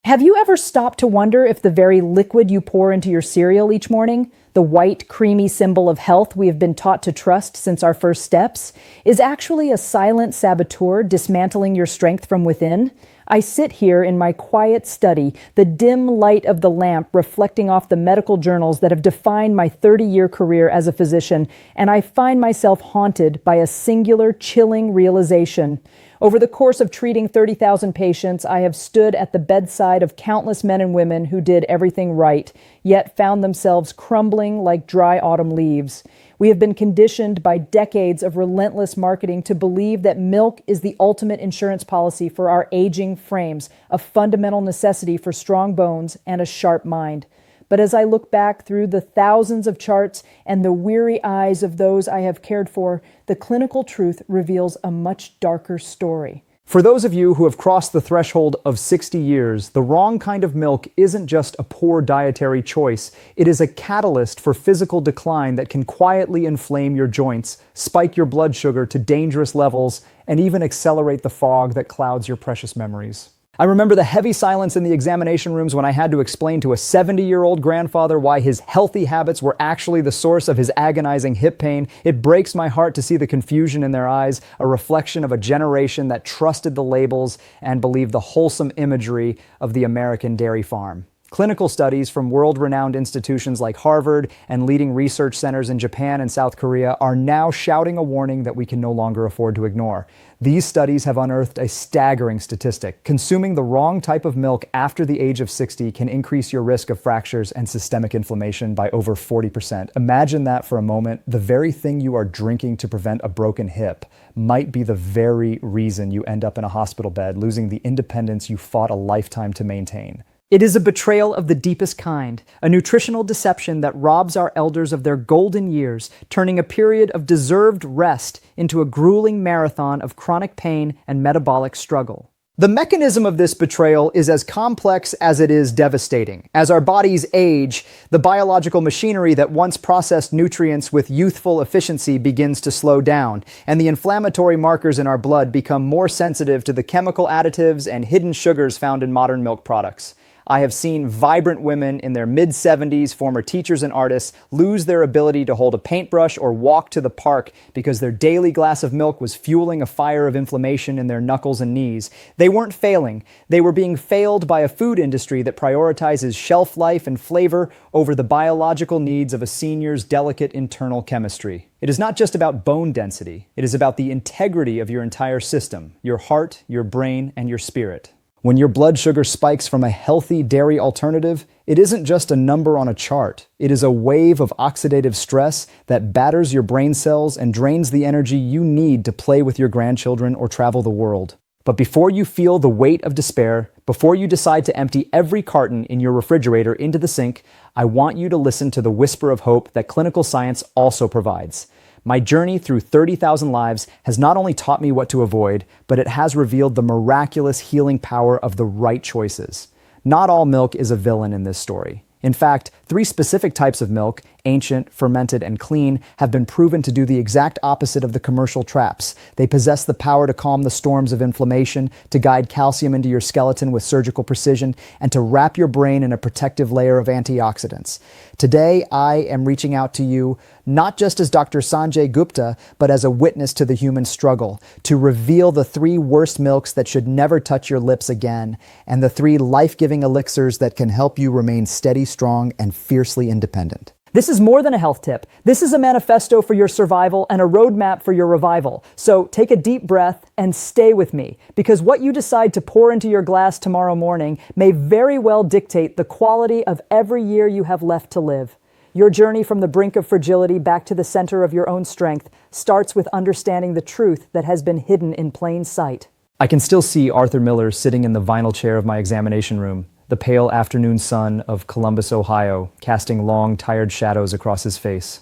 Have you ever stopped to wonder if the very liquid you pour into your cereal each morning, the white, creamy symbol of health we have been taught to trust since our first steps, is actually a silent saboteur dismantling your strength from within? I sit here in my quiet study, the dim light of the lamp reflecting off the medical journals that have defined my 30-year career as a physician, and I find myself haunted by a singular, chilling realization. Over the course of treating 30,000 patients, I have stood at the bedside of countless men and women who did everything right, yet found themselves crumbling like dry autumn leaves. We have been conditioned by decades of relentless marketing to believe that milk is the ultimate insurance policy for our aging frames, a fundamental necessity for strong bones and a sharp mind. But as I look back through the thousands of charts and the weary eyes of those I have cared for, the clinical truth reveals a much darker story. For those of you who have crossed the threshold of 60 years, the wrong kind of milk isn't just a poor dietary choice. It is a catalyst for physical decline that can quietly inflame your joints, spike your blood sugar to dangerous levels, and even accelerate the fog that clouds your precious memories. I remember the heavy silence in the examination rooms when I had to explain to a 70-year-old grandfather why his healthy habits were actually the source of his agonizing hip pain. It breaks my heart to see the confusion in their eyes, a reflection of a generation that trusted the labels and believed the wholesome imagery of the American dairy farm. Clinical studies from world-renowned institutions like Harvard and leading research centers in Japan and South Korea are now shouting a warning that we can no longer afford to ignore. These studies have unearthed a staggering statistic. Consuming the wrong type of milk after the age of 60 can increase your risk of fractures and systemic inflammation by over 40%. Imagine that for a moment. The very thing you are drinking to prevent a broken hip might be the very reason you end up in a hospital bed, losing the independence you fought a lifetime to maintain. It is a betrayal of the deepest kind, a nutritional deception that robs our elders of their golden years, turning a period of deserved rest into a grueling marathon of chronic pain and metabolic struggle. The mechanism of this betrayal is as complex as it is devastating. As our bodies age, the biological machinery that once processed nutrients with youthful efficiency begins to slow down, and the inflammatory markers in our blood become more sensitive to the chemical additives and hidden sugars found in modern milk products. I have seen vibrant women in their mid-70s, former teachers and artists, lose their ability to hold a paintbrush or walk to the park because their daily glass of milk was fueling a fire of inflammation in their knuckles and knees. They weren't failing. They were being failed by a food industry that prioritizes shelf life and flavor over the biological needs of a senior's delicate internal chemistry. It is not just about bone density. It is about the integrity of your entire system, your heart, your brain, and your spirit. When your blood sugar spikes from a healthy dairy alternative, it isn't just a number on a chart. It is a wave of oxidative stress that batters your brain cells and drains the energy you need to play with your grandchildren or travel the world. But before you feel the weight of despair, before you decide to empty every carton in your refrigerator into the sink, I want you to listen to the whisper of hope that clinical science also provides. My journey through 30,000 lives has not only taught me what to avoid, but it has revealed the miraculous healing power of the right choices. Not all milk is a villain in this story. In fact, 3 specific types of milk, ancient, fermented, and clean, have been proven to do the exact opposite of the commercial traps. They possess the power to calm the storms of inflammation, to guide calcium into your skeleton with surgical precision, and to wrap your brain in a protective layer of antioxidants. Today, I am reaching out to you, not just as Dr. Sanjay Gupta, but as a witness to the human struggle, to reveal the 3 worst milks that should never touch your lips again, and the 3 life-giving elixirs that can help you remain steady, strong, and fiercely independent. This is more than a health tip. This is a manifesto for your survival and a roadmap for your revival. So take a deep breath and stay with me, because what you decide to pour into your glass tomorrow morning may very well dictate the quality of every year you have left to live. Your journey from the brink of fragility back to the center of your own strength starts with understanding the truth that has been hidden in plain sight. I can still see Arthur Miller sitting in the vinyl chair of my examination room, the pale afternoon sun of Columbus, Ohio, casting long, tired shadows across his face.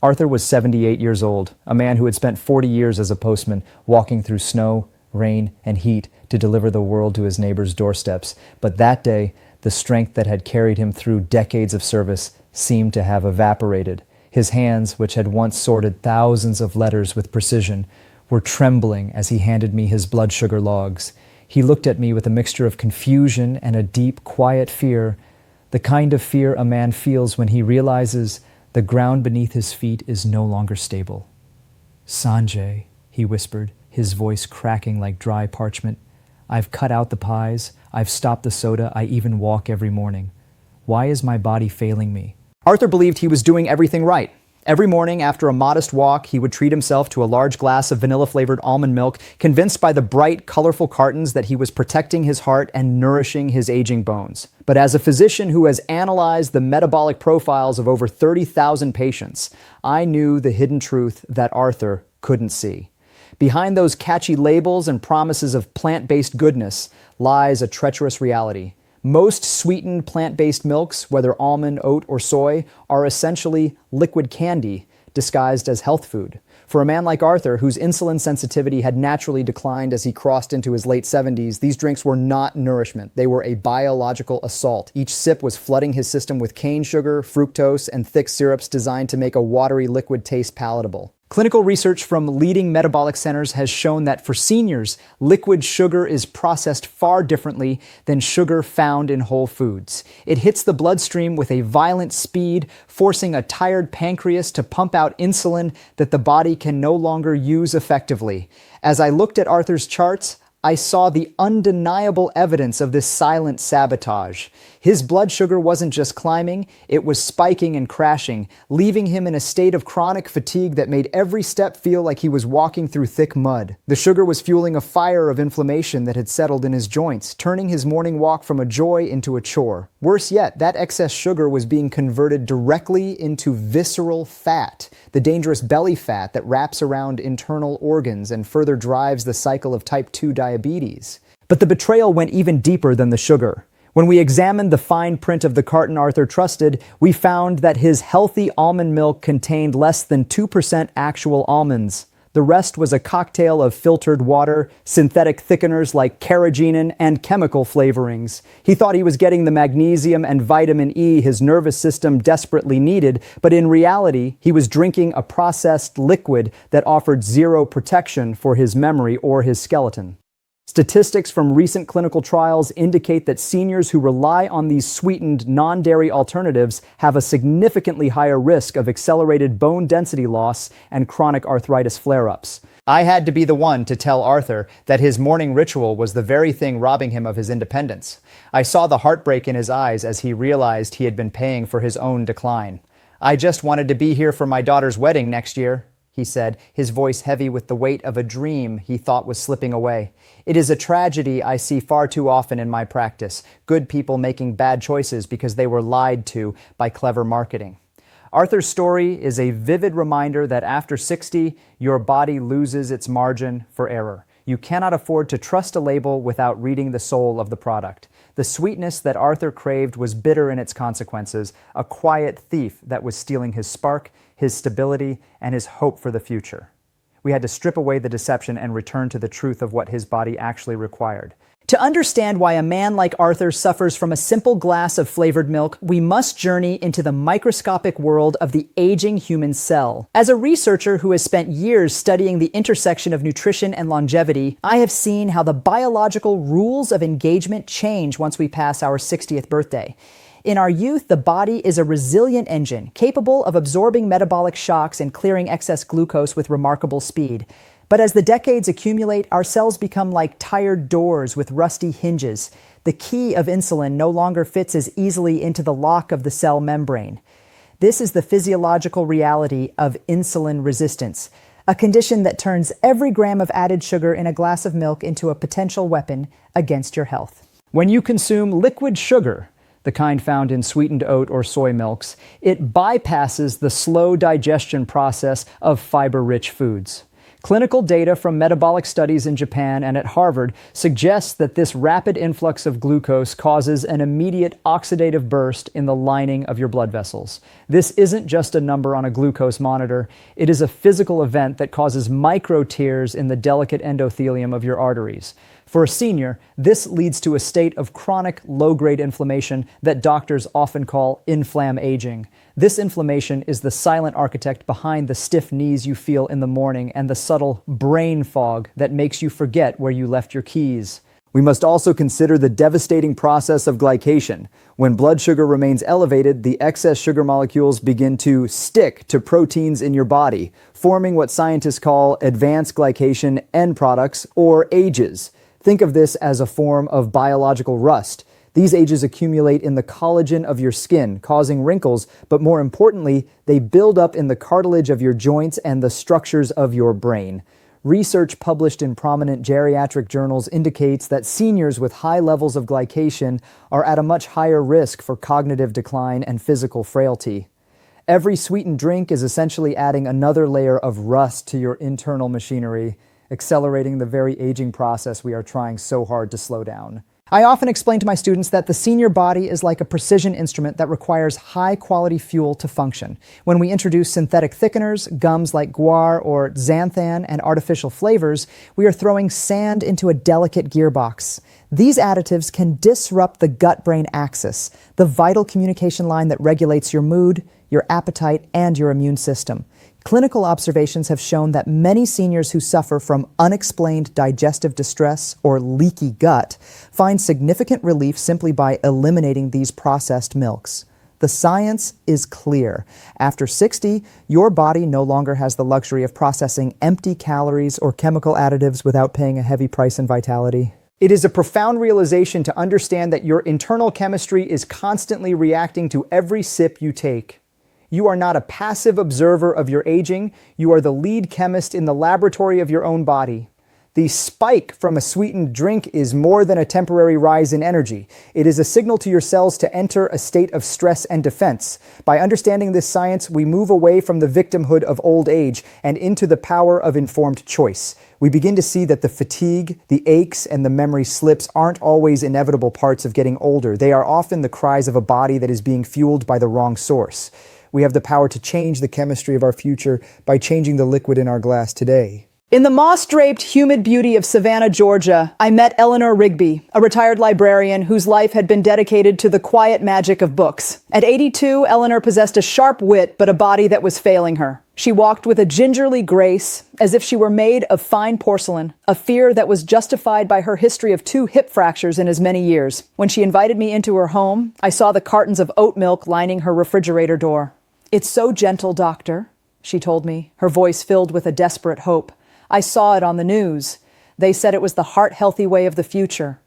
Arthur was 78 years old, a man who had spent 40 years as a postman, walking through snow, rain, and heat to deliver the world to his neighbors' doorsteps. But that day, the strength that had carried him through decades of service seemed to have evaporated. His hands, which had once sorted thousands of letters with precision, were trembling as he handed me his blood sugar logs. He looked at me with a mixture of confusion and a deep, quiet fear, the kind of fear a man feels when he realizes the ground beneath his feet is no longer stable. "Sanjay," he whispered, his voice cracking like dry parchment, "I've cut out the pies, I've stopped the soda, I even walk every morning. Why is my body failing me?" Arthur believed he was doing everything right. Every morning, after a modest walk, he would treat himself to a large glass of vanilla-flavored almond milk, convinced by the bright, colorful cartons that he was protecting his heart and nourishing his aging bones. But as a physician who has analyzed the metabolic profiles of over 30,000 patients, I knew the hidden truth that Arthur couldn't see. Behind those catchy labels and promises of plant-based goodness lies a treacherous reality. Most sweetened plant-based milks, whether almond, oat, or soy, are essentially liquid candy disguised as health food. For a man like Arthur, whose insulin sensitivity had naturally declined as he crossed into his late 70s, these drinks were not nourishment. They were a biological assault. Each sip was flooding his system with cane sugar, fructose, and thick syrups designed to make a watery liquid taste palatable. Clinical research from leading metabolic centers has shown that for seniors, liquid sugar is processed far differently than sugar found in whole foods. It hits the bloodstream with a violent speed, forcing a tired pancreas to pump out insulin that the body can no longer use effectively. As I looked at Arthur's charts, I saw the undeniable evidence of this silent sabotage. His blood sugar wasn't just climbing, it was spiking and crashing, leaving him in a state of chronic fatigue that made every step feel like he was walking through thick mud. The sugar was fueling a fire of inflammation that had settled in his joints, turning his morning walk from a joy into a chore. Worse yet, that excess sugar was being converted directly into visceral fat, the dangerous belly fat that wraps around internal organs and further drives the cycle of type 2 diabetes. But the betrayal went even deeper than the sugar. When we examined the fine print of the carton Arthur trusted, we found that his healthy almond milk contained less than 2% actual almonds. The rest was a cocktail of filtered water, synthetic thickeners like carrageenan, and chemical flavorings. He thought he was getting the magnesium and vitamin E his nervous system desperately needed, but in reality, he was drinking a processed liquid that offered zero protection for his memory or his skeleton. Statistics from recent clinical trials indicate that seniors who rely on these sweetened, non-dairy alternatives have a significantly higher risk of accelerated bone density loss and chronic arthritis flare-ups. I had to be the one to tell Arthur that his morning ritual was the very thing robbing him of his independence. I saw the heartbreak in his eyes as he realized he had been paying for his own decline. "I just wanted to be here for my daughter's wedding next year," he said, his voice heavy with the weight of a dream he thought was slipping away. "It is a tragedy I see far too often in my practice, good people making bad choices because they were lied to by clever marketing." Arthur's story is a vivid reminder that after 60, your body loses its margin for error. You cannot afford to trust a label without reading the soul of the product. The sweetness that Arthur craved was bitter in its consequences, a quiet thief that was stealing his spark, his stability, and his hope for the future. We had to strip away the deception and return to the truth of what his body actually required. To understand why a man like Arthur suffers from a simple glass of flavored milk, we must journey into the microscopic world of the aging human cell. As a researcher who has spent years studying the intersection of nutrition and longevity, I have seen how the biological rules of engagement change once we pass our 60th birthday. In our youth, the body is a resilient engine, capable of absorbing metabolic shocks and clearing excess glucose with remarkable speed. But as the decades accumulate, our cells become like tired doors with rusty hinges. The key of insulin no longer fits as easily into the lock of the cell membrane. This is the physiological reality of insulin resistance, a condition that turns every gram of added sugar in a glass of milk into a potential weapon against your health. When you consume liquid sugar, the kind found in sweetened oat or soy milks, it bypasses the slow digestion process of fiber-rich foods. Clinical data from metabolic studies in Japan and at Harvard suggests that this rapid influx of glucose causes an immediate oxidative burst in the lining of your blood vessels. This isn't just a number on a glucose monitor. It is a physical event that causes micro tears in the delicate endothelium of your arteries. For a senior, this leads to a state of chronic low-grade inflammation that doctors often call inflammaging. This inflammation is the silent architect behind the stiff knees you feel in the morning and the subtle brain fog that makes you forget where you left your keys. We must also consider the devastating process of glycation. When blood sugar remains elevated, the excess sugar molecules begin to stick to proteins in your body, forming what scientists call advanced glycation end products, or AGEs. Think of this as a form of biological rust. These AGEs accumulate in the collagen of your skin, causing wrinkles, but more importantly, they build up in the cartilage of your joints and the structures of your brain. Research published in prominent geriatric journals indicates that seniors with high levels of glycation are at a much higher risk for cognitive decline and physical frailty. Every sweetened drink is essentially adding another layer of rust to your internal machinery, accelerating the very aging process we are trying so hard to slow down. I often explain to my students that the senior body is like a precision instrument that requires high-quality fuel to function. When we introduce synthetic thickeners, gums like guar or xanthan, and artificial flavors, we are throwing sand into a delicate gearbox. These additives can disrupt the gut-brain axis, the vital communication line that regulates your mood, your appetite, and your immune system. Clinical observations have shown that many seniors who suffer from unexplained digestive distress or leaky gut find significant relief simply by eliminating these processed milks. The science is clear. After 60, your body no longer has the luxury of processing empty calories or chemical additives without paying a heavy price in vitality. It is a profound realization to understand that your internal chemistry is constantly reacting to every sip you take. You are not a passive observer of your aging. You are the lead chemist in the laboratory of your own body. The spike from a sweetened drink is more than a temporary rise in energy. It is a signal to your cells to enter a state of stress and defense. By understanding this science, we move away from the victimhood of old age and into the power of informed choice. We begin to see that the fatigue, the aches, and the memory slips aren't always inevitable parts of getting older. They are often the cries of a body that is being fueled by the wrong source. We have the power to change the chemistry of our future by changing the liquid in our glass today. In the moss-draped, humid beauty of Savannah, Georgia, I met Eleanor Rigby, a retired librarian whose life had been dedicated to the quiet magic of books. At 82, Eleanor possessed a sharp wit but a body that was failing her. She walked with a gingerly grace, as if she were made of fine porcelain, a fear that was justified by her history of 2 hip fractures in as many years. When she invited me into her home, I saw the cartons of oat milk lining her refrigerator door. "It's so gentle, doctor," she told me, her voice filled with a desperate hope. "I saw it on the news. They said it was the heart-healthy way of the future."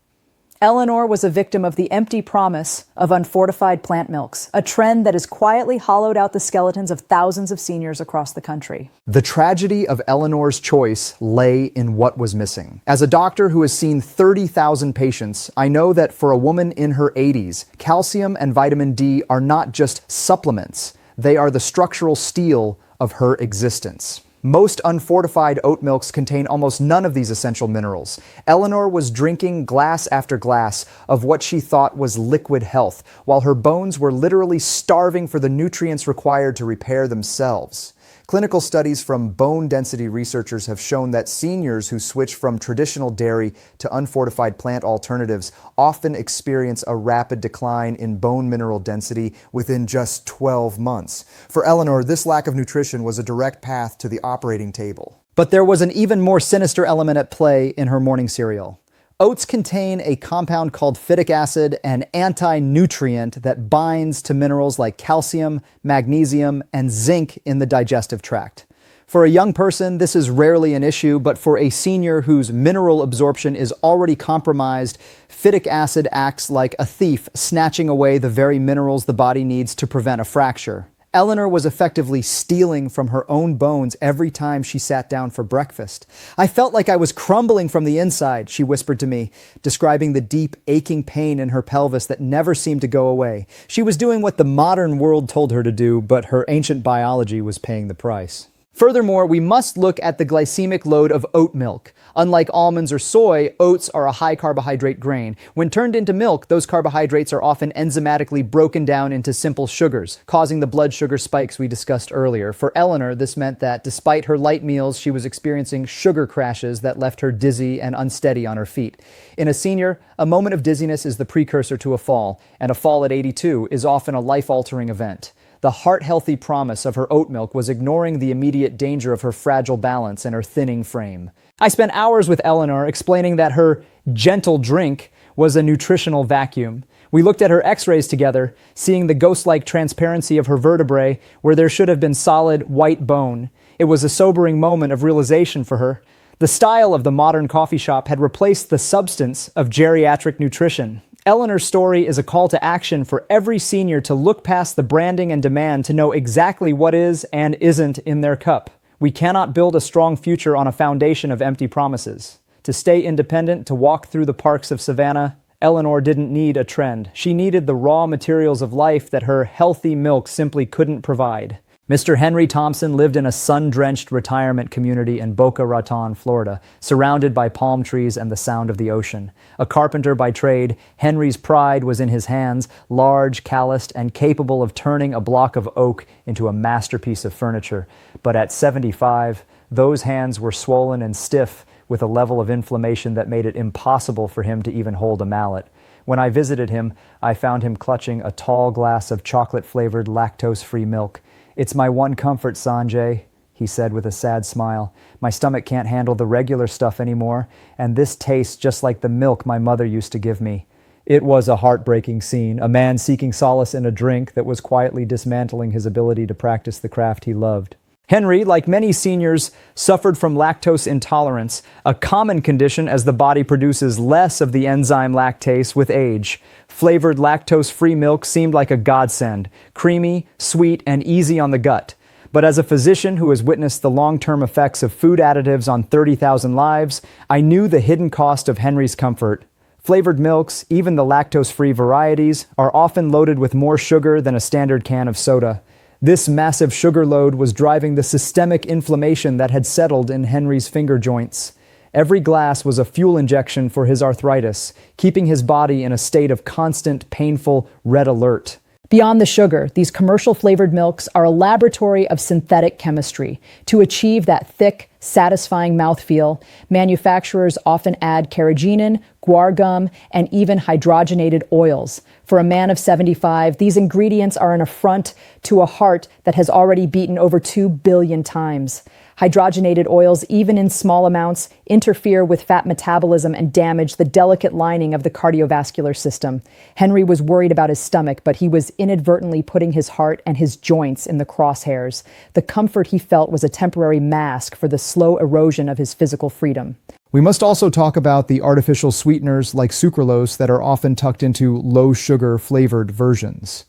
Eleanor was a victim of the empty promise of unfortified plant milks, a trend that has quietly hollowed out the skeletons of thousands of seniors across the country. The tragedy of Eleanor's choice lay in what was missing. As a doctor who has seen 30,000 patients, I know that for a woman in her 80s, calcium and vitamin D are not just supplements. They are the structural steel of her existence. Most unfortified oat milks contain almost none of these essential minerals. Eleanor was drinking glass after glass of what she thought was liquid health, while her bones were literally starving for the nutrients required to repair themselves. Clinical studies from bone density researchers have shown that seniors who switch from traditional dairy to unfortified plant alternatives often experience a rapid decline in bone mineral density within just 12 months. For Eleanor, this lack of nutrition was a direct path to the operating table. But there was an even more sinister element at play in her morning cereal. Oats contain a compound called phytic acid, an anti-nutrient that binds to minerals like calcium, magnesium, and zinc in the digestive tract. For a young person, this is rarely an issue, but for a senior whose mineral absorption is already compromised, phytic acid acts like a thief, snatching away the very minerals the body needs to prevent a fracture. Eleanor was effectively stealing from her own bones every time she sat down for breakfast. "I felt like I was crumbling from the inside," she whispered to me, describing the deep, aching pain in her pelvis that never seemed to go away. She was doing what the modern world told her to do, but her ancient biology was paying the price. Furthermore, we must look at the glycemic load of oat milk. Unlike almonds or soy, oats are a high-carbohydrate grain. When turned into milk, those carbohydrates are often enzymatically broken down into simple sugars, causing the blood sugar spikes we discussed earlier. For Eleanor, this meant that despite her light meals, she was experiencing sugar crashes that left her dizzy and unsteady on her feet. In a senior, a moment of dizziness is the precursor to a fall, and a fall at 82 is often a life-altering event. The heart-healthy promise of her oat milk was ignoring the immediate danger of her fragile balance and her thinning frame. I spent hours with Eleanor explaining that her gentle drink was a nutritional vacuum. We looked at her x-rays together, seeing the ghost-like transparency of her vertebrae where there should have been solid, white bone. It was a sobering moment of realization for her. The style of the modern coffee shop had replaced the substance of geriatric nutrition. Eleanor's story is a call to action for every senior to look past the branding and demand to know exactly what is and isn't in their cup. We cannot build a strong future on a foundation of empty promises. To stay independent, to walk through the parks of Savannah, Eleanor didn't need a trend. She needed the raw materials of life that her healthy milk simply couldn't provide. Mr. Henry Thompson lived in a sun-drenched retirement community in Boca Raton, Florida, surrounded by palm trees and the sound of the ocean. A carpenter by trade, Henry's pride was in his hands, large, calloused, and capable of turning a block of oak into a masterpiece of furniture. But at 75, those hands were swollen and stiff, with a level of inflammation that made it impossible for him to even hold a mallet. When I visited him, I found him clutching a tall glass of chocolate-flavored lactose-free milk. "It's my one comfort, Sanjay," he said with a sad smile. "My stomach can't handle the regular stuff anymore, and this tastes just like the milk my mother used to give me." It was a heartbreaking scene, a man seeking solace in a drink that was quietly dismantling his ability to practice the craft he loved. Henry, like many seniors, suffered from lactose intolerance, a common condition as the body produces less of the enzyme lactase with age. Flavored lactose-free milk seemed like a godsend, creamy, sweet, and easy on the gut. But as a physician who has witnessed the long-term effects of food additives on 30,000 lives, I knew the hidden cost of Henry's comfort. Flavored milks, even the lactose-free varieties, are often loaded with more sugar than a standard can of soda. This massive sugar load was driving the systemic inflammation that had settled in Henry's finger joints. Every glass was a fuel injection for his arthritis, keeping his body in a state of constant, painful red alert. Beyond the sugar, these commercial-flavored milks are a laboratory of synthetic chemistry. To achieve that thick, satisfying mouthfeel, manufacturers often add carrageenan, guar gum, and even hydrogenated oils. For a man of 75, these ingredients are an affront to a heart that has already beaten over 2 billion times. Hydrogenated oils, even in small amounts, interfere with fat metabolism and damage the delicate lining of the cardiovascular system. Henry was worried about his stomach, but he was inadvertently putting his heart and his joints in the crosshairs. The comfort he felt was a temporary mask for the slow erosion of his physical freedom. We must also talk about the artificial sweeteners like sucralose that are often tucked into low-sugar flavored versions.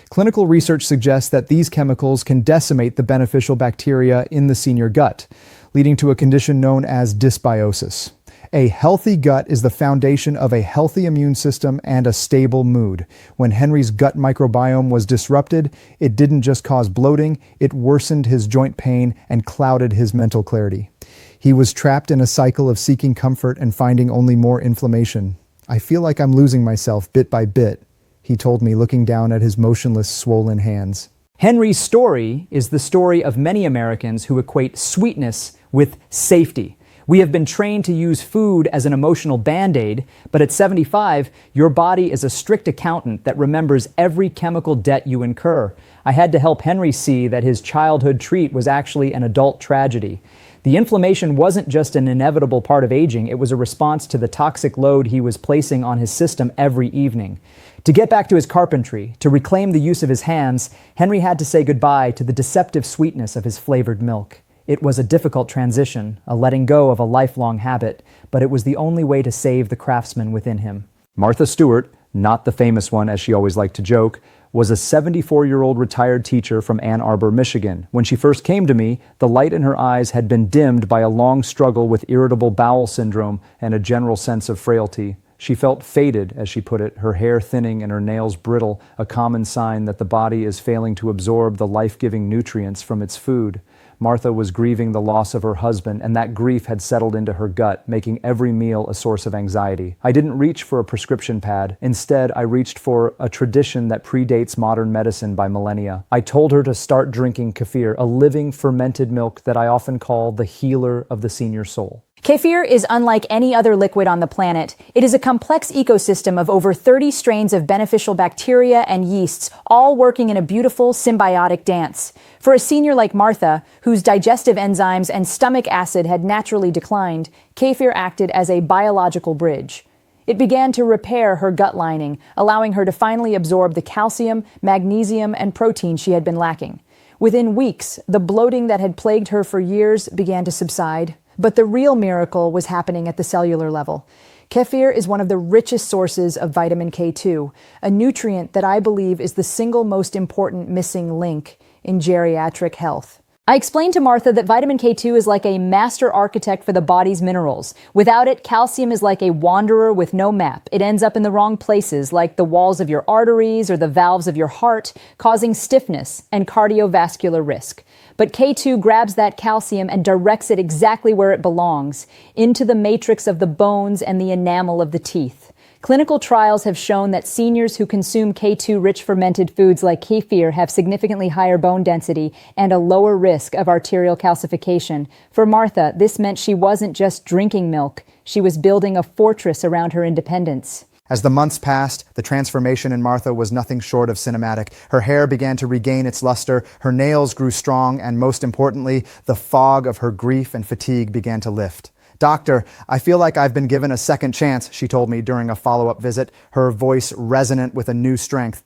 Clinical research suggests that these chemicals can decimate the beneficial bacteria in the senior gut, leading to a condition known as dysbiosis. A healthy gut is the foundation of a healthy immune system and a stable mood. When Henry's gut microbiome was disrupted, it didn't just cause bloating, it worsened his joint pain and clouded his mental clarity. He was trapped in a cycle of seeking comfort and finding only more inflammation. "I feel like I'm losing myself bit by bit," he told me, looking down at his motionless, swollen hands. Henry's story is the story of many Americans who equate sweetness with safety. We have been trained to use food as an emotional band-aid, but at 75, your body is a strict accountant that remembers every chemical debt you incur. I had to help Henry see that his childhood treat was actually an adult tragedy. The inflammation wasn't just an inevitable part of aging, it was a response to the toxic load he was placing on his system every evening. To get back to his carpentry, to reclaim the use of his hands, Henry had to say goodbye to the deceptive sweetness of his flavored milk. It was a difficult transition, a letting go of a lifelong habit, but it was the only way to save the craftsman within him. Martha Stewart, not the famous one as she always liked to joke, was a 74-year-old retired teacher from Ann Arbor, Michigan. When she first came to me, the light in her eyes had been dimmed by a long struggle with irritable bowel syndrome and a general sense of frailty. She felt faded, as she put it, her hair thinning and her nails brittle, a common sign that the body is failing to absorb the life-giving nutrients from its food. Martha was grieving the loss of her husband, and that grief had settled into her gut, making every meal a source of anxiety. I didn't reach for a prescription pad. Instead, I reached for a tradition that predates modern medicine by millennia. I told her to start drinking kefir, a living fermented milk that I often call the healer of the senior soul. Kefir is unlike any other liquid on the planet. It is a complex ecosystem of over 30 strains of beneficial bacteria and yeasts, all working in a beautiful symbiotic dance. For a senior like Martha, whose digestive enzymes and stomach acid had naturally declined, kefir acted as a biological bridge. It began to repair her gut lining, allowing her to finally absorb the calcium, magnesium, and protein she had been lacking. Within weeks, the bloating that had plagued her for years began to subside. But the real miracle was happening at the cellular level. Kefir is one of the richest sources of vitamin K2, a nutrient that I believe is the single most important missing link in geriatric health. I explained to Martha that vitamin K2 is like a master architect for the body's minerals. Without it, calcium is like a wanderer with no map. It ends up in the wrong places, like the walls of your arteries or the valves of your heart, causing stiffness and cardiovascular risk. But K2 grabs that calcium and directs it exactly where it belongs, into the matrix of the bones and the enamel of the teeth. Clinical trials have shown that seniors who consume K2-rich fermented foods like kefir have significantly higher bone density and a lower risk of arterial calcification. For Martha, this meant she wasn't just drinking milk, she was building a fortress around her independence. As the months passed, the transformation in Martha was nothing short of cinematic. Her hair began to regain its luster, her nails grew strong, and most importantly, the fog of her grief and fatigue began to lift. "Doctor, I feel like I've been given a second chance," she told me during a follow-up visit, her voice resonant with a new strength.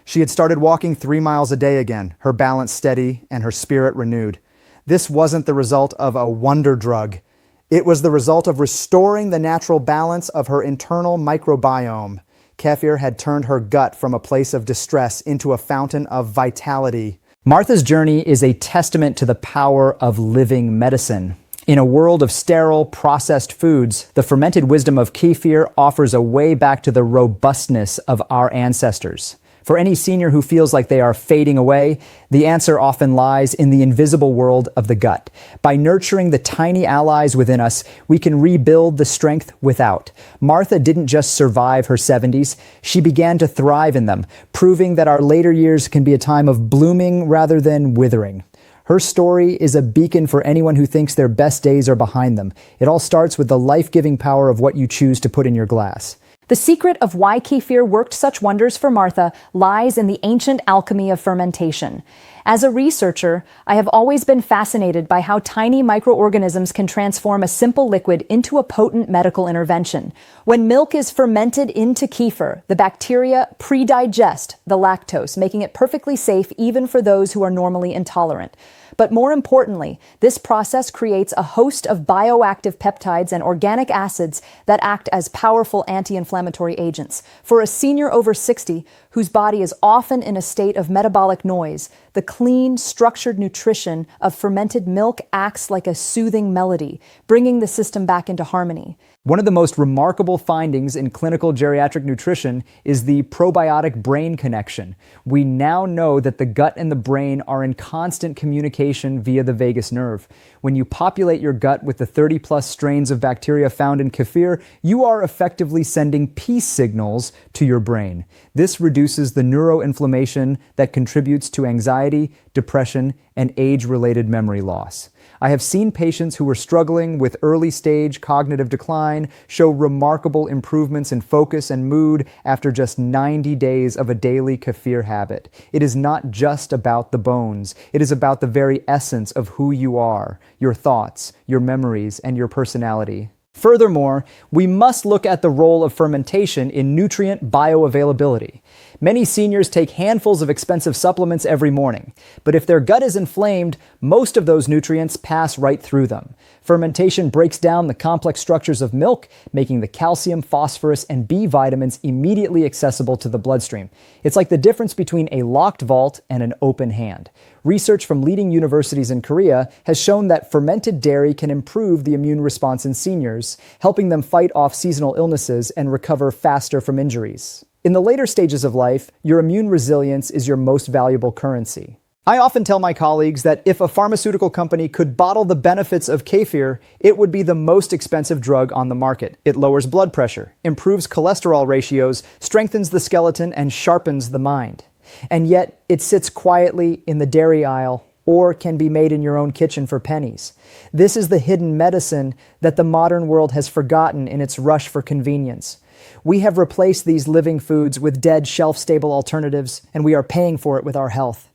She had started walking 3 miles a day again, her balance steady and her spirit renewed. This wasn't the result of a wonder drug. It was the result of restoring the natural balance of her internal microbiome. Kefir had turned her gut from a place of distress into a fountain of vitality. Martha's journey is a testament to the power of living medicine. In a world of sterile, processed foods, the fermented wisdom of kefir offers a way back to the robustness of our ancestors. For any senior who feels like they are fading away, the answer often lies in the invisible world of the gut. By nurturing the tiny allies within us, we can rebuild the strength without. Martha didn't just survive her 70s, she began to thrive in them, proving that our later years can be a time of blooming rather than withering. Her story is a beacon for anyone who thinks their best days are behind them. It all starts with the life-giving power of what you choose to put in your glass. The secret of why kefir worked such wonders for Martha lies in the ancient alchemy of fermentation. As a researcher, I have always been fascinated by how tiny microorganisms can transform a simple liquid into a potent medical intervention. When milk is fermented into kefir, the bacteria pre-digest the lactose, making it perfectly safe even for those who are normally intolerant. But more importantly, this process creates a host of bioactive peptides and organic acids that act as powerful anti-inflammatory agents. For a senior over 60, whose body is often in a state of metabolic noise, the clean, structured nutrition of fermented milk acts like a soothing melody, bringing the system back into harmony. One of the most remarkable findings in clinical geriatric nutrition is the probiotic-brain connection. We now know that the gut and the brain are in constant communication via the vagus nerve. When you populate your gut with the 30-plus strains of bacteria found in kefir, you are effectively sending peace signals to your brain. This reduces the neuroinflammation that contributes to anxiety, depression, and age-related memory loss. I have seen patients who were struggling with early-stage cognitive decline show remarkable improvements in focus and mood after just 90 days of a daily kefir habit. It is not just about the bones. It is about the very essence of who you are, your thoughts, your memories, and your personality. Furthermore, we must look at the role of fermentation in nutrient bioavailability. Many seniors take handfuls of expensive supplements every morning, but if their gut is inflamed, most of those nutrients pass right through them. Fermentation breaks down the complex structures of milk, making the calcium, phosphorus, and B vitamins immediately accessible to the bloodstream. It's like the difference between a locked vault and an open hand. Research from leading universities in Korea has shown that fermented dairy can improve the immune response in seniors, helping them fight off seasonal illnesses and recover faster from injuries. In the later stages of life, your immune resilience is your most valuable currency. I often tell my colleagues that if a pharmaceutical company could bottle the benefits of kefir, it would be the most expensive drug on the market. It lowers blood pressure, improves cholesterol ratios, strengthens the skeleton, and sharpens the mind. And yet, it sits quietly in the dairy aisle, or can be made in your own kitchen for pennies. This is the hidden medicine that the modern world has forgotten in its rush for convenience. We have replaced these living foods with dead, shelf-stable alternatives, and we are paying for it with our health.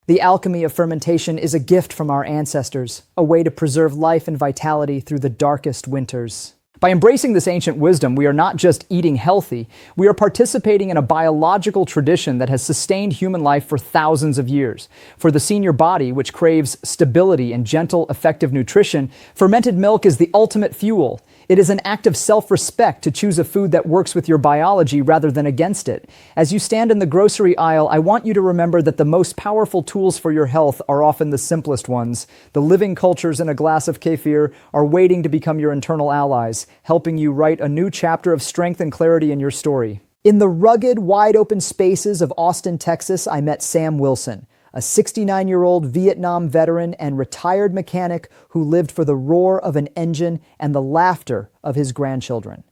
The alchemy of fermentation is a gift from our ancestors, a way to preserve life and vitality through the darkest winters. By embracing this ancient wisdom, we are not just eating healthy, we are participating in a biological tradition that has sustained human life for thousands of years. For the senior body, which craves stability and gentle, effective nutrition, fermented milk is the ultimate fuel. It is an act of self-respect to choose a food that works with your biology rather than against it. As you stand in the grocery aisle, I want you to remember that the most powerful tools for your health are often the simplest ones. The living cultures in a glass of kefir are waiting to become your internal allies, helping you write a new chapter of strength and clarity in your story. In the rugged, wide-open spaces of Austin, Texas, I met Sam Wilson, a 69-year-old Vietnam veteran and retired mechanic who lived for the roar of an engine and the laughter of his grandchildren.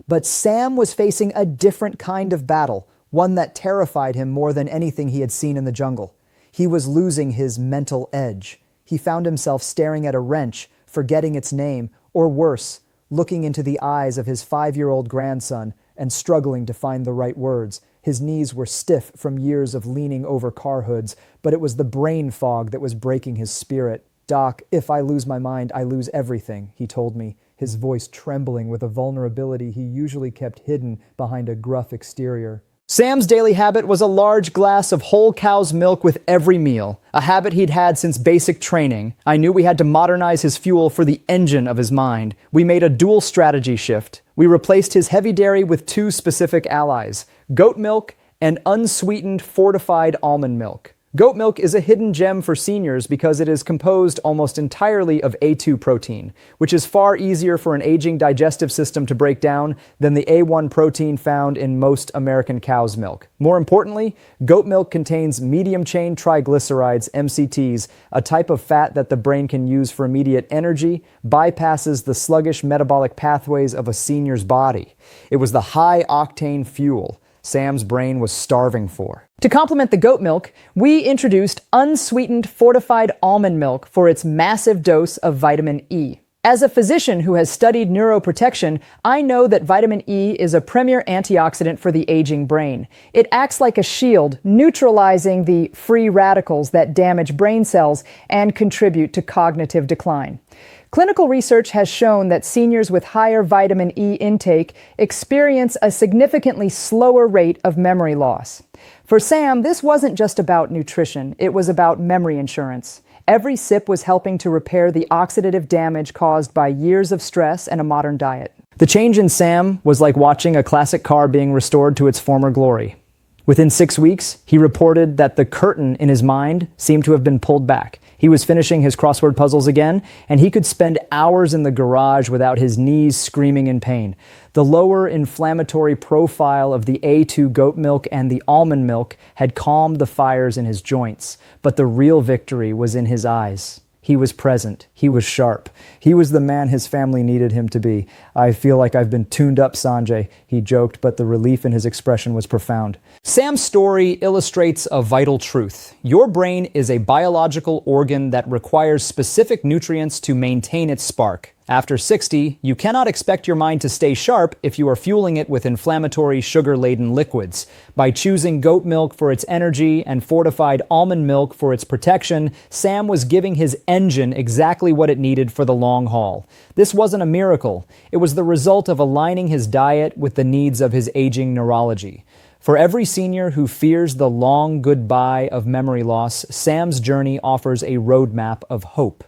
But Sam was facing a different kind of battle, one that terrified him more than anything he had seen in the jungle. He was losing his mental edge. He found himself staring at a wrench, forgetting its name, or worse, looking into the eyes of his 5-year-old grandson and struggling to find the right words. His knees were stiff from years of leaning over car hoods, but it was the brain fog that was breaking his spirit. "Doc, if I lose my mind, I lose everything," he told me, his voice trembling with a vulnerability he usually kept hidden behind a gruff exterior. Sam's daily habit was a large glass of whole cow's milk with every meal, a habit he'd had since basic training. I knew we had to modernize his fuel for the engine of his mind. We made a dual strategy shift. We replaced his heavy dairy with 2 specific allies: goat milk and unsweetened fortified almond milk. Goat milk is a hidden gem for seniors because it is composed almost entirely of A2 protein, which is far easier for an aging digestive system to break down than the A1 protein found in most American cow's milk. More importantly, goat milk contains medium-chain triglycerides, MCTs, a type of fat that the brain can use for immediate energy, bypasses the sluggish metabolic pathways of a senior's body. It was the high-octane fuel Sam's brain was starving for. To complement the goat milk, we introduced unsweetened fortified almond milk for its massive dose of vitamin E. As a physician who has studied neuroprotection, I know that vitamin E is a premier antioxidant for the aging brain. It acts like a shield, neutralizing the free radicals that damage brain cells and contribute to cognitive decline. Clinical research has shown that seniors with higher vitamin E intake experience a significantly slower rate of memory loss. For Sam, this wasn't just about nutrition, it was about memory insurance. Every sip was helping to repair the oxidative damage caused by years of stress and a modern diet. The change in Sam was like watching a classic car being restored to its former glory. Within 6 weeks, he reported that the curtain in his mind seemed to have been pulled back. He was finishing his crossword puzzles again, and he could spend hours in the garage without his knees screaming in pain. The lower inflammatory profile of the A2 goat milk and the almond milk had calmed the fires in his joints, but the real victory was in his eyes. He was present. He was sharp. He was the man his family needed him to be. "I feel like I've been tuned up, Sanjay," he joked, but the relief in his expression was profound. Sam's story illustrates a vital truth. Your brain is a biological organ that requires specific nutrients to maintain its spark. After 60, you cannot expect your mind to stay sharp if you are fueling it with inflammatory, sugar-laden liquids. By choosing goat milk for its energy and fortified almond milk for its protection, Sam was giving his engine exactly what it needed for the long haul. This wasn't a miracle. It was the result of aligning his diet with the needs of his aging neurology. For every senior who fears the long goodbye of memory loss, Sam's journey offers a roadmap of hope.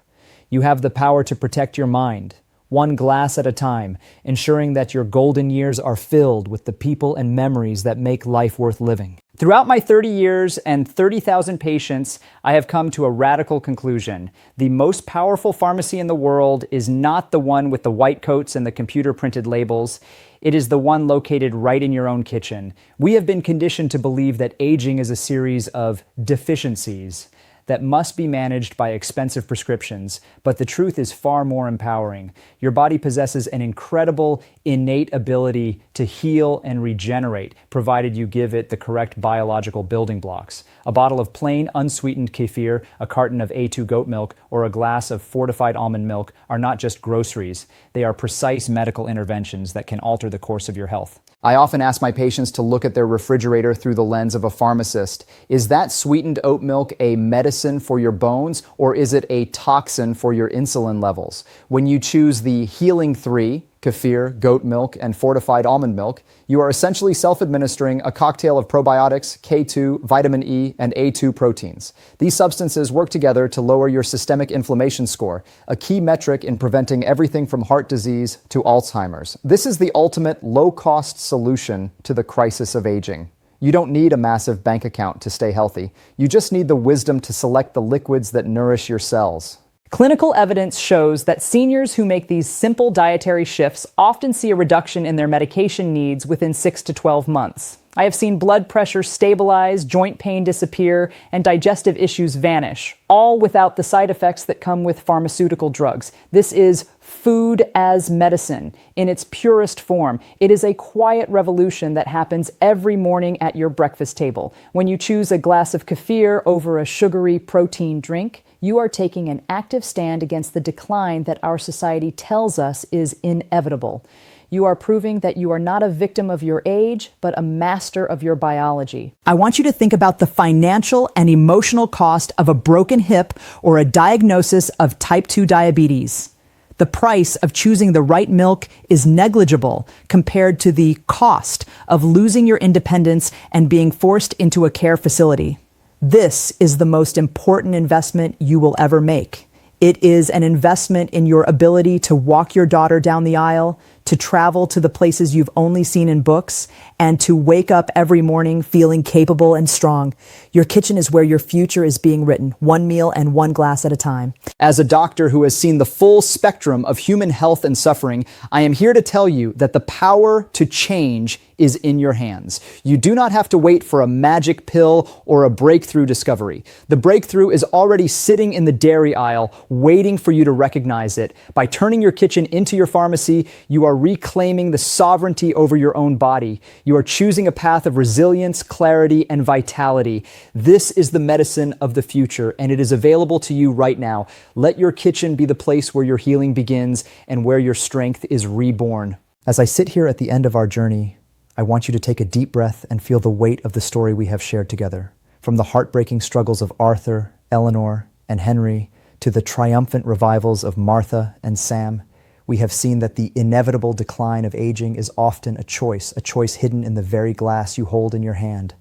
You have the power to protect your mind, one glass at a time, ensuring that your golden years are filled with the people and memories that make life worth living. Throughout my 30 years and 30,000 patients, I have come to a radical conclusion. The most powerful pharmacy in the world is not the one with the white coats and the computer-printed labels. It is the one located right in your own kitchen. We have been conditioned to believe that aging is a series of deficiencies. that must be managed by expensive prescriptions, but the truth is far more empowering. Your body possesses an incredible innate ability to heal and regenerate, provided you give it the correct biological building blocks. A bottle of plain, unsweetened kefir, a carton of A2 goat milk, or a glass of fortified almond milk are not just groceries. They are precise medical interventions that can alter the course of your health. I often ask my patients to look at their refrigerator through the lens of a pharmacist. Is that sweetened oat milk a medicine for your bones, or is it a toxin for your insulin levels? When you choose the Healing 3, kefir, goat milk, and fortified almond milk, you are essentially self-administering a cocktail of probiotics, K2, vitamin E, and A2 proteins. These substances work together to lower your systemic inflammation score, a key metric in preventing everything from heart disease to Alzheimer's. This is the ultimate low-cost solution to the crisis of aging. You don't need a massive bank account to stay healthy. You just need the wisdom to select the liquids that nourish your cells. Clinical evidence shows that seniors who make these simple dietary shifts often see a reduction in their medication needs within 6 to 12 months. I have seen blood pressure stabilize, joint pain disappear, and digestive issues vanish, all without the side effects that come with pharmaceutical drugs. This is food as medicine in its purest form. It is a quiet revolution that happens every morning at your breakfast table. When you choose a glass of kefir over a sugary protein drink, you are taking an active stand against the decline that our society tells us is inevitable. You are proving that you are not a victim of your age, but a master of your biology. I want you to think about the financial and emotional cost of a broken hip or a diagnosis of type 2 diabetes. The price of choosing the right milk is negligible compared to the cost of losing your independence and being forced into a care facility. This is the most important investment you will ever make. It is an investment in your ability to walk your daughter down the aisle, to travel to the places you've only seen in books, and to wake up every morning feeling capable and strong. Your kitchen is where your future is being written, one meal and one glass at a time. As a doctor who has seen the full spectrum of human health and suffering, I am here to tell you that the power to change is in your hands. You do not have to wait for a magic pill or a breakthrough discovery. The breakthrough is already sitting in the dairy aisle, waiting for you to recognize it. By turning your kitchen into your pharmacy, you are reclaiming the sovereignty over your own body. You are choosing a path of resilience, clarity, and vitality. This is the medicine of the future, and it is available to you right now. Let your kitchen be the place where your healing begins and where your strength is reborn. As I sit here at the end of our journey, I want you to take a deep breath and feel the weight of the story we have shared together. From the heartbreaking struggles of Arthur, Eleanor, and Henry, to the triumphant revivals of Martha and Sam, we have seen that the inevitable decline of aging is often a choice hidden in the very glass you hold in your hand.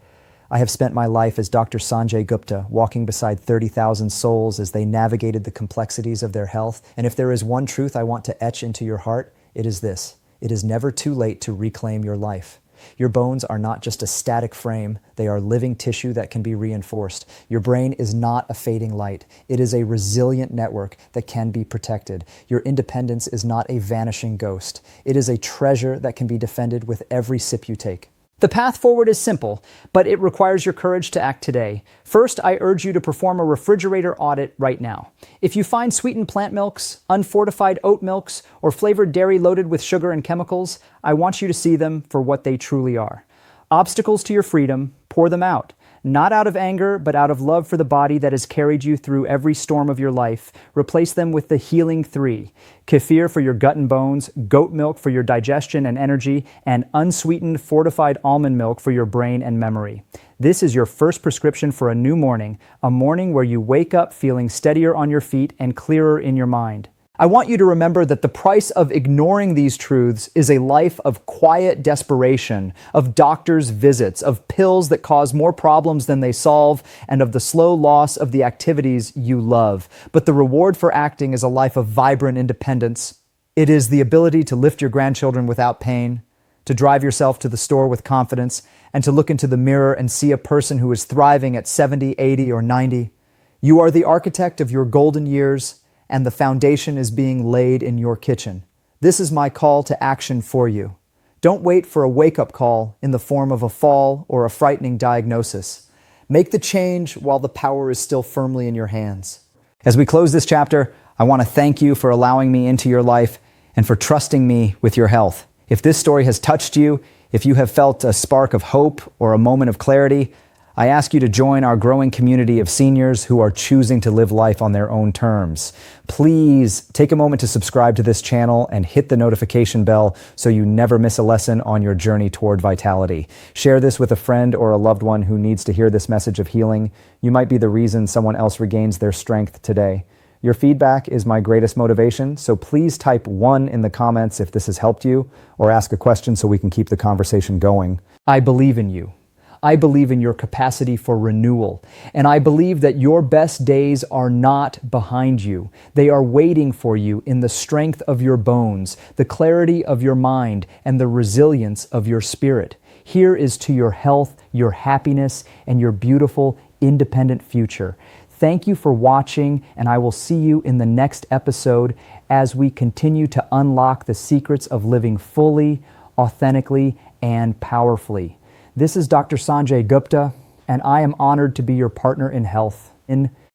I have spent my life as Dr. Sanjay Gupta, walking beside 30,000 souls as they navigated the complexities of their health. And if there is one truth I want to etch into your heart, it is this: it is never too late to reclaim your life. Your bones are not just a static frame, they are living tissue that can be reinforced. Your brain is not a fading light. It is a resilient network that can be protected. Your independence is not a vanishing ghost. It is a treasure that can be defended with every sip you take. The path forward is simple, but it requires your courage to act today. First, I urge you to perform a refrigerator audit right now. If you find sweetened plant milks, unfortified oat milks, or flavored dairy loaded with sugar and chemicals, I want you to see them for what they truly are. Obstacles to your freedom, pour them out. Not out of anger, but out of love for the body that has carried you through every storm of your life. Replace them with the Healing 3. Kefir for your gut and bones, goat milk for your digestion and energy, and unsweetened fortified almond milk for your brain and memory. This is your first prescription for a new morning, a morning where you wake up feeling steadier on your feet and clearer in your mind. I want you to remember that the price of ignoring these truths is a life of quiet desperation, of doctors' visits, of pills that cause more problems than they solve, and of the slow loss of the activities you love. But the reward for acting is a life of vibrant independence. It is the ability to lift your grandchildren without pain, to drive yourself to the store with confidence, and to look into the mirror and see a person who is thriving at 70, 80, or 90. You are the architect of your golden years, and the foundation is being laid in your kitchen. This is my call to action for you. Don't wait for a wake-up call in the form of a fall or a frightening diagnosis. Make the change while the power is still firmly in your hands. As we close this chapter, I want to thank you for allowing me into your life and for trusting me with your health. If this story has touched you, if you have felt a spark of hope or a moment of clarity, I ask you to join our growing community of seniors who are choosing to live life on their own terms. Please take a moment to subscribe to this channel and hit the notification bell so you never miss a lesson on your journey toward vitality. Share this with a friend or a loved one who needs to hear this message of healing. You might be the reason someone else regains their strength today. Your feedback is my greatest motivation, so please type 1 in the comments if this has helped you, or ask a question so we can keep the conversation going. I believe in you. I believe in your capacity for renewal, and I believe that your best days are not behind you. They are waiting for you in the strength of your bones, the clarity of your mind, and the resilience of your spirit. Here is to your health, your happiness, and your beautiful, independent future. Thank you for watching, and I will see you in the next episode as we continue to unlock the secrets of living fully, authentically, and powerfully. This is Dr. Sanjay Gupta, and I am honored to be your partner in health.